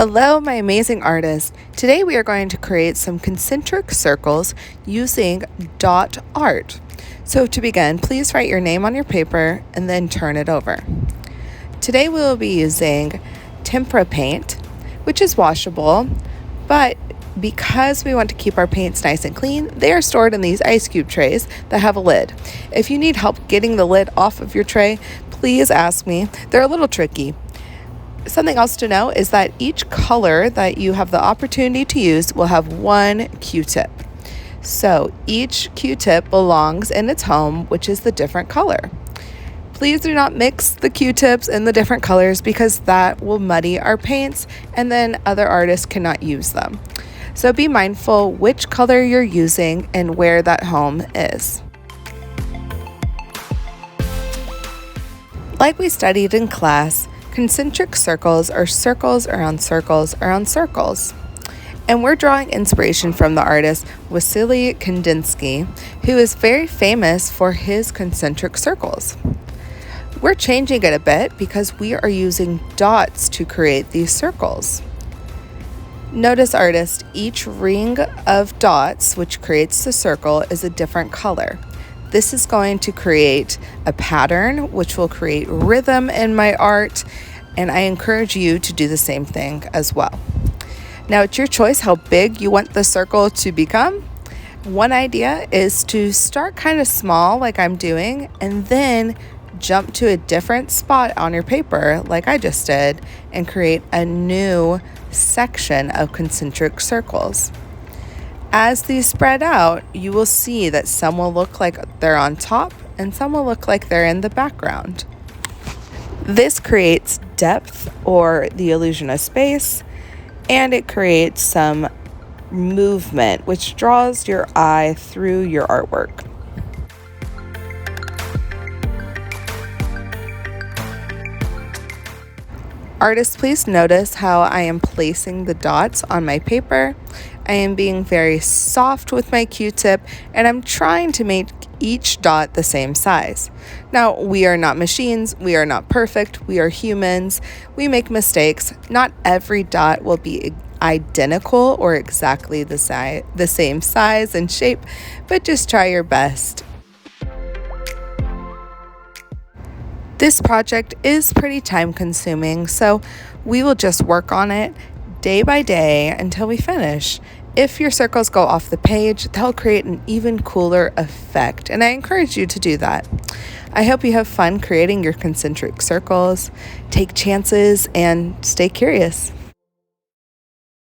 Hello, my amazing artist. Today we are going to create some concentric circles using dot art. So to begin, please write your name on your paper and then turn it over. Today we will be using tempera paint, which is washable, but because we want to keep our paints nice and clean, they are stored in these ice cube trays that have a lid. If you need help getting the lid off of your tray, please ask me. They're a little tricky. Something else to know is that each color that you have the opportunity to use will have one Q-tip. So each Q-tip belongs in its home, which is the different color. Please do not mix the Q-tips in the different colors because that will muddy our paints and then other artists cannot use them. So be mindful which color you're using and where that home is. Like we studied in class, concentric circles are circles around circles around circles. And we're drawing inspiration from the artist Wassily Kandinsky, who is very famous for his concentric circles. We're changing it a bit because we are using dots to create these circles. Notice, artist, each ring of dots, which creates the circle, is a different color. This is going to create a pattern, which will create rhythm in my art, and I encourage you to do the same thing as well. Now, it's your choice how big you want the circle to become. One idea is to start kind of small, like I'm doing, and then jump to a different spot on your paper, like I just did, and create a new section of concentric circles. As these spread out, you will see that some will look like they're on top and some will look like they're in the background. This creates depth or the illusion of space, and it creates some movement which draws your eye through your artwork. Artists, please notice how I am placing the dots on my paper. I am being very soft with my Q-tip, and I'm trying to make each dot the same size. Now, we are not machines, we are not perfect, we are humans, we make mistakes. Not every dot will be identical or exactly the same size and shape, but just try your best. This project is pretty time consuming, so we will just work on it day by day until we finish. If your circles go off the page, they'll create an even cooler effect, and I encourage you to do that. I hope you have fun creating your concentric circles, take chances, and stay curious.